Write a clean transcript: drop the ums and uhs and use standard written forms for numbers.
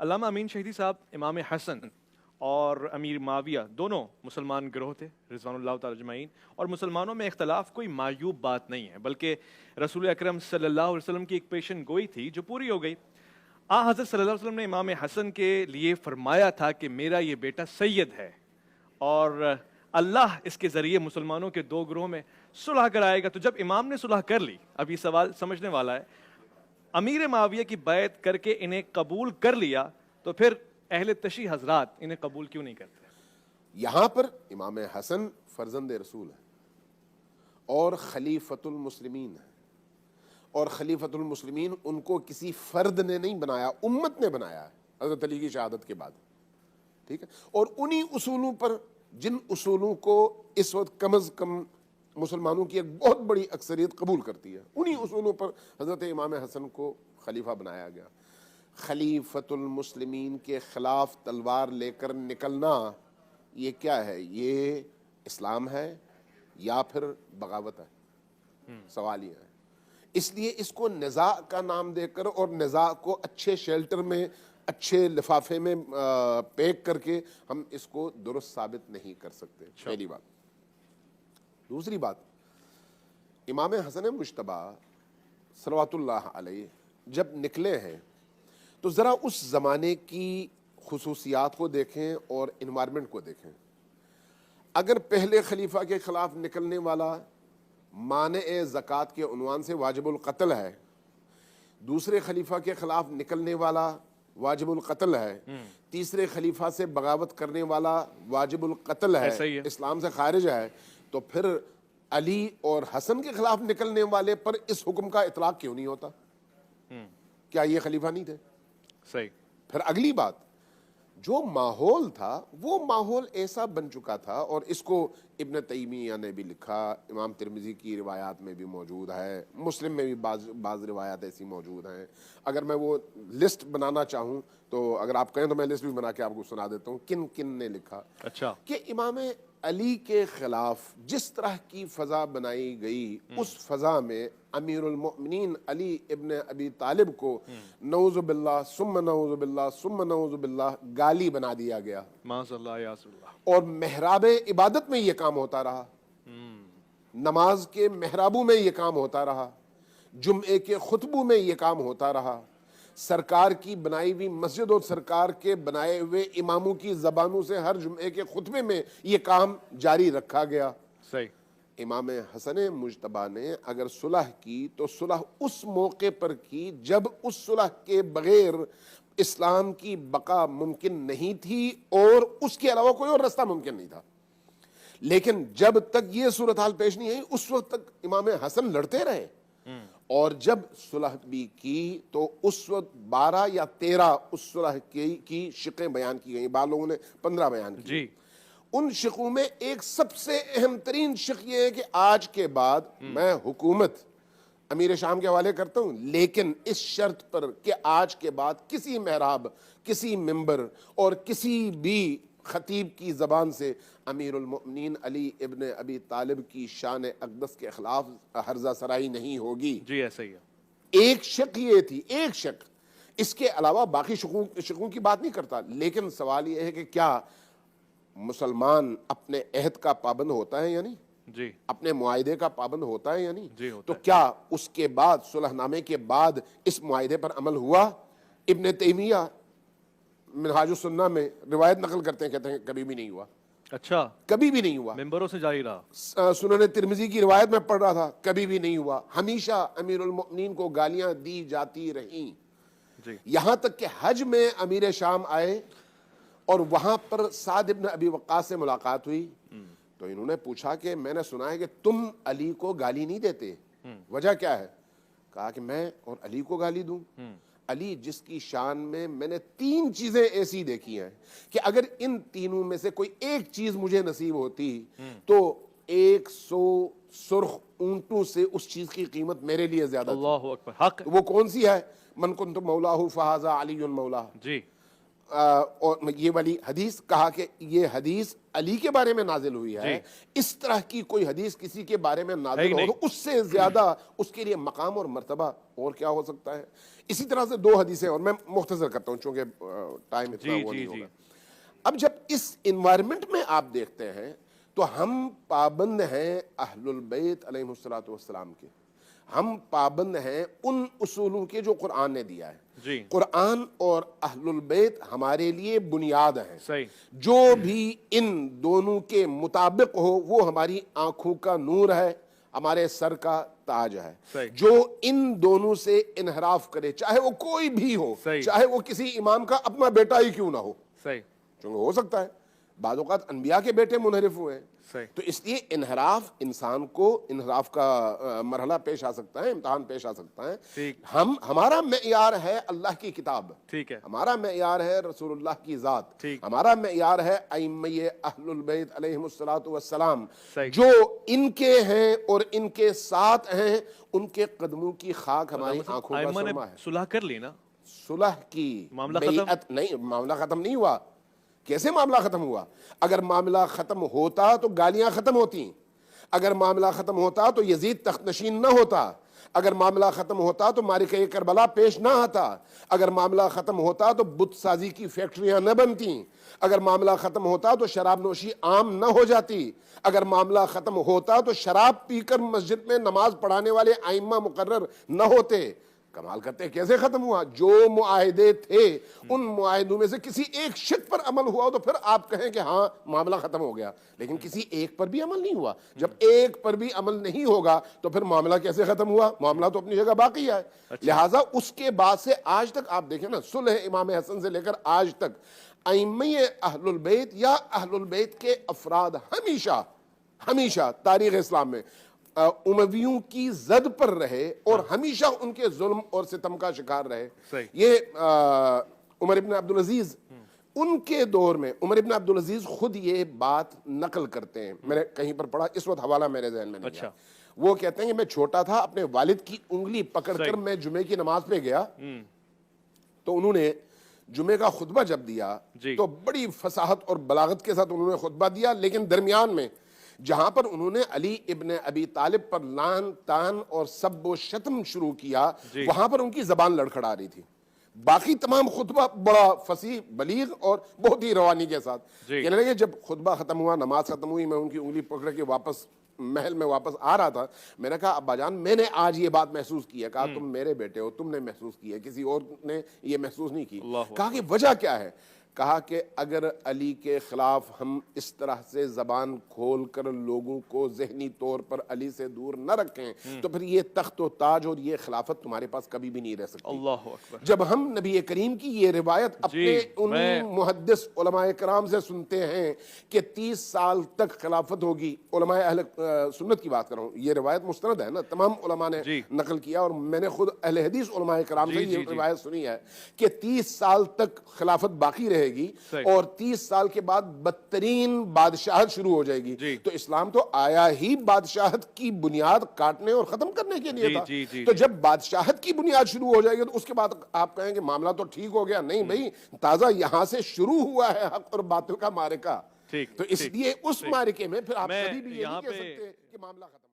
علامہ امین شہیدی صاحب امام حسن اور امیر معاویہ دونوں مسلمان گروہ تھے رضوان اللہ تعالی اجمعین، اور مسلمانوں میں اختلاف کوئی معیوب بات نہیں ہے، بلکہ رسول اکرم صلی اللہ علیہ وسلم کی ایک پیشن گوئی تھی جو پوری ہو گئی۔ حضرت صلی اللہ علیہ وسلم نے امام حسن کے لیے فرمایا تھا کہ میرا یہ بیٹا سید ہے، اور اللہ اس کے ذریعے مسلمانوں کے دو گروہوں میں صلح کرائے گا۔ تو جب امام نے صلح کر لی، اب یہ سوال سمجھنے والا ہے، امیر معاویہ کی بیعت کر کے انہیں قبول کر لیا، تو پھر اہل تشیع حضرات انہیں قبول کیوں نہیں کرتے؟ یہاں پر امام حسن فرزند رسول ہے اور خلیفۃ المسلمین ہے، اور خلیفۃ المسلمین ان کو کسی فرد نے نہیں بنایا، امت نے بنایا ہے حضرت علی کی شہادت کے بعد، ٹھیک ہے؟ اور انہی اصولوں پر، جن اصولوں کو اس وقت کم از کم مسلمانوں کی ایک بہت بڑی اکثریت قبول کرتی ہے، انہی اصولوں پر حضرت امام حسن کو خلیفہ بنایا گیا۔ خلیفۃ المسلمین کے خلاف تلوار لے کر نکلنا یہ کیا ہے؟ یہ اسلام ہے یا پھر بغاوت ہے؟ سوال یہ ہے۔ اس لیے اس کو نزاع کا نام دے کر اور نزاع کو اچھے شیلٹر میں، اچھے لفافے میں پیک کر کے ہم اس کو درست ثابت نہیں کر سکتے، پہلی بات۔ دوسری بات، امام حسن مجتبی صلوات اللہ علیہ جب نکلے ہیں تو ذرا اس زمانے کی خصوصیات کو دیکھیں اور انوائرمنٹ کو دیکھیں۔ اگر پہلے خلیفہ کے خلاف نکلنے والا مانع زکوٰۃ کے عنوان سے واجب القتل ہے، دوسرے خلیفہ کے خلاف نکلنے والا واجب القتل ہے، تیسرے خلیفہ سے بغاوت کرنے والا واجب القتل ہے، اسلام سے خارج ہے، تو پھر علی اور حسن کے خلاف نکلنے والے پر اس حکم کا اطلاق کیوں نہیں ہوتا؟ کیا یہ خلیفہ نہیں تھے؟ صحیح۔ پھر اگلی بات، جو ماحول تھا وہ ماحول ایسا بن چکا تھا، اور اس کو ابن تیمیہ نے بھی لکھا، امام ترمذی کی روایات میں بھی موجود ہے، مسلم میں بھی بعض روایات ایسی موجود ہیں۔ اگر میں وہ لسٹ بنانا چاہوں تو اگر آپ کہیں تو میں لسٹ بھی بنا کے آپ کو سنا دیتا ہوں کن کن نے لکھا کہ امام علی کے خلاف جس طرح کی فضا بنائی گئی، اس فضا میں امیر المؤمنین علی ابن ابی طالب کو نعوذ باللہ ثم نعوذ باللہ ثم نعوذ باللہ گالی بنا دیا گیا، معاذ اللہ یا رسول اللہ، اور محراب عبادت میں یہ کام ہوتا رہا، نماز کے محرابوں میں یہ کام ہوتا رہا، جمعے کے خطبوں میں یہ کام ہوتا رہا، سرکار کی بنائی ہوئی مسجد اور سرکار کے بنائے ہوئے اماموں کی زبانوں سے ہر جمعے کے خطبے میں یہ کام جاری رکھا گیا۔ صحیح۔ امام حسن مجتبی نے اگر صلح کی تو صلح اس موقع پر کی جب اس صلح کے بغیر اسلام کی بقا ممکن نہیں تھی اور اس کے علاوہ کوئی اور راستہ ممکن نہیں تھا۔ لیکن جب تک یہ صورتحال پیش نہیں آئی اس وقت تک امام حسن لڑتے رہے، اور جب صلح بھی کی تو اس وقت 12 یا 13 اس صلح کی شقیں بیان کی گئیں، بعض لوگوں نے 15 بیان کی۔ ان شقوں میں ایک سب سے اہم ترین شق یہ ہے کہ آج کے بعد میں حکومت امیر شام کے حوالے کرتا ہوں، لیکن اس شرط پر کہ آج کے بعد کسی محراب، کسی ممبر اور کسی بھی خطیب کی زبان سے امیر المؤمنین علی ابن ابی طالب کی شان اقدس کے خلاف ہرزہ سرائی نہیں ہوگی۔ جی ایسا ہی ہے۔ ایک شق یہ تھی، ایک شق، اس کے علاوہ باقی شقوں کی بات نہیں کرتا، لیکن سوال یہ ہے کہ کیا مسلمان اپنے عہد کا پابند ہوتا ہے یا نہیں؟ جی۔ اپنے معاہدے کا پابند ہوتا ہے یا نہیں؟ جی ہوتا تو کیا اس کے بعد صلح نامے کے بعد اس معاہدے پر عمل ہوا؟ ابن تیمیہ منہاج السنہ میں روایت نقل کرتے ہیں، کہتے ہیں کبھی بھی نہیں ہوا۔ اچھا، کبھی بھی نہیں ہوا۔ ممبروں سے جاری رہا۔ سنن ترمذی کی روایت میں پڑھ رہا تھا، کبھی بھی نہیں ہوا۔ ہمیشہ امیر المؤمنین کو گالیاں دی جاتی رہیں، یہاں تک کہ حج میں امیر شام آئے اور وہاں پر سعد ابن ابی وقاص سے ملاقات ہوئی تو انہوں نے پوچھا کہ میں نے سنا ہے کہ تم علی کو گالی نہیں دیتے، وجہ کیا ہے؟ کہا کہ میں اور علی کو گالی دوں؟ علی جس کی شان میں نے 3 چیزیں ایسی دیکھی ہیں کہ اگر ان تینوں میں سے کوئی ایک چیز مجھے نصیب ہوتی تو 100 سرخ اونٹوں سے اس چیز کی قیمت میرے لیے زیادہ تھی۔ اللہ اکبر، حق۔ وہ کون سی ہے؟ من کنت مولاہ فہذا علی مولا۔ جی۔ اور یہ والی حدیث کہا کہ یہ حدیث علی کے بارے میں نازل ہوئی ہے، اس طرح کی کوئی حدیث کسی کے بارے میں نازل ہو تو اس سے زیادہ اس کے لیے مقام اور مرتبہ اور کیا ہو سکتا ہے. اسی طرح سے 2 حدیثیں اور میں مختصر کرتا ہوں چونکہ ٹائم اتنا وہ نہیں ہوگا. اب جب اس انوائرمنٹ میں آپ دیکھتے ہیں تو ہم پابند ہیں اہل البیت علیہ الصلوۃ والسلام کے، ہم پابند ہیں ان اصولوں کے جو قرآن نے دیا ہے. قرآن اور اہل البیت ہمارے لیے بنیاد ہیں. جو بھی ان دونوں کے مطابق ہو وہ ہماری آنکھوں کا نور ہے، ہمارے سر کا تاج ہے. جو ان دونوں سے انحراف کرے، چاہے وہ کوئی بھی ہو، چاہے وہ کسی امام کا اپنا بیٹا ہی کیوں نہ ہو، چونکہ ہو سکتا ہے بعض اوقات انبیاء کے بیٹے منحرف ہوئے ہیں، تو اس لیے انحراف انسان کو انحراف کا مرحلہ پیش آ سکتا ہے، امتحان پیش آ سکتا ہے. ہمارا معیار ہے اللہ کی کتاب، ہمارا معیار ہے رسول اللہ کی ذات، ہمارا معیار ہے ائمہ اہل البیت علیہم الصلوۃ والسلام. جو ان کے ہیں اور ان کے ساتھ ہیں، ان کے قدموں کی خاک ہماری آنکھوں کا سرما ہے. صلح کر لی نا، صلح کی بیعت نہیں، معاملہ ختم نہیں ہوا. کیسے معاملہ ختم ہوا؟ اگر معاملہ ختم ہوتا تو گالیاں ختم ہوتی، اگر معاملہ ختم ہوتا تو یزید تخت نشین نہ ہوتا، اگر معاملہ ختم ہوتا تو معرکہ کربلا پیش نہ آتا، اگر معاملہ ختم ہوتا تو بت سازی کی فیکٹریاں نہ بنتی، اگر معاملہ ختم ہوتا تو شراب نوشی عام نہ ہو جاتی، اگر معاملہ ختم ہوتا تو شراب پی کر مسجد میں نماز پڑھانے والے ائمہ مقرر نہ ہوتے. کمال کرتے کیسے ختم ہوا؟ جو معاہدے تھے ان معاہدوں میں سے کسی ایک شرط پر عمل ہوا تو پھر آپ کہیں کہ ہاں معاملہ ختم ہو گیا، لیکن کسی ایک پر بھی عمل نہیں ہوا. جب ایک پر بھی عمل نہیں ہوگا تو پھر معاملہ کیسے ختم ہوا؟ معاملہ تو اپنی جگہ باقی ہے. لہٰذا اس کے بعد سے آج تک آپ دیکھیں نا، صلح امام حسن سے لے کر آج تک ائمہ اہل البیت یا اہل البیت کے افراد ہمیشہ تاریخ اسلام میں امویوں کی زد پر رہے اور ہمیشہ ان کے ظلم اور ستم کا شکار رہے. یہ عمر ابن عبدالعزیز، ان کے دور میں عمر ابن عبدالعزیز خود یہ بات نقل کرتے ہیں، میں نے کہیں پر پڑھا، اس وقت حوالہ میرے ذہن میں نہیں ہے. وہ کہتے ہیں کہ میں چھوٹا تھا، اپنے والد کی انگلی پکڑ کر میں جمعے کی نماز پہ گیا تو انہوں نے جمعے کا خطبہ جب دیا تو بڑی فصاحت اور بلاغت کے ساتھ انہوں نے خطبہ دیا، لیکن درمیان میں جہاں پر انہوں نے علی ابن ابی طالب پر لعن تان اور سب و شتم شروع کیا، وہاں پر ان کی زبان لڑکھڑا رہی تھی. باقی تمام خطبہ بڑا فصیح بلیغ اور بہت ہی روانی کے ساتھ. کہنے لگے جب خطبہ ختم ہوا، نماز ختم ہوئی، میں ان کی انگلی پکڑ کے واپس محل میں واپس آ رہا تھا. میں نے کہا ابا جان میں نے آج یہ بات محسوس کی ہے. کہا تم میرے بیٹے ہو، تم نے محسوس کی ہے، کسی اور نے یہ محسوس نہیں کی. کہا کہ وجہ کیا ہے؟ کہا کہ اگر علی کے خلاف ہم اس طرح سے زبان کھول کر لوگوں کو ذہنی طور پر علی سے دور نہ رکھیں تو پھر یہ تخت و تاج اور یہ خلافت تمہارے پاس کبھی بھی نہیں رہ سکتی. اللہ اکبر. جب ہم نبی کریم کی یہ روایت اپنے ان محدث علماء کرام سے سنتے ہیں کہ 30 سال تک خلافت ہوگی، علماء اہل سنت کی بات کر رہا ہوں، یہ روایت مستند ہے نا، تمام علماء نے نقل کیا اور میں نے خود اہل حدیث علماء کرام سے یہ روایت سنی ہے کہ 30 سال تک خلافت باقی رہے گی اور 30 سال کے بعد بدترین بادشاہت شروع ہو جائے گی. تو اسلام تو آیا ہی بادشاہت کی بنیاد کاٹنے اور ختم کرنے کے لیے تھا. تو جب بادشاہت کی بنیاد شروع ہو جائے گی تو اس کے بعد آپ کہیں کہ معاملہ تو ٹھیک ہو گیا. نہیں بھائی، تازہ یہاں سے شروع ہوا ہے حق اور باطل کا معرکہ. تو اس لیے اس معرکے میں پھر آپ کبھی بھی یہ نہیں کہہ سکتے کہ معاملہ ختم